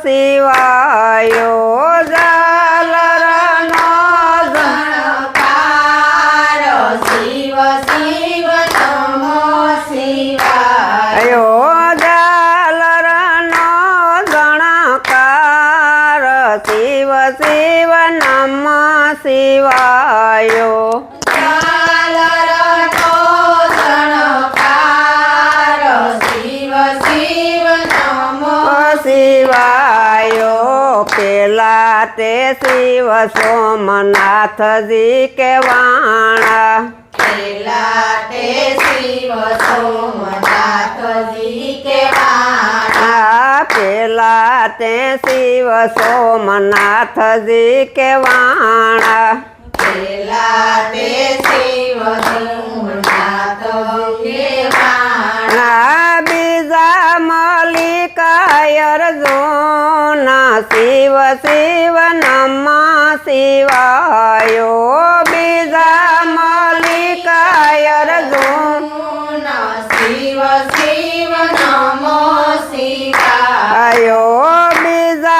શિવાય ઝાલરનો ઝણકાર શિવ શિવ નમો શિવાય ઝાલરનો ઝણકાર શિવ શિવ નમઃ શિવાય ઝાલરનો ઝણકાર શિવ શિવ નમો શિવાય પેલા તે શિવ સોમનાથજી કહેવાણા પેલા તે શિવ સોમનાથજી કહેવાણા પેલા તે શિવ સોમનાથજી કહેવાણા પેલા તે શિવ સોમનાથજી કહેવાણા બીજા મલ્લિકાય અર્જુન શિવ શિવ નમઃ શિવાય બીજા મલ્લિકાય અર્જુન શિવ શિવ નમો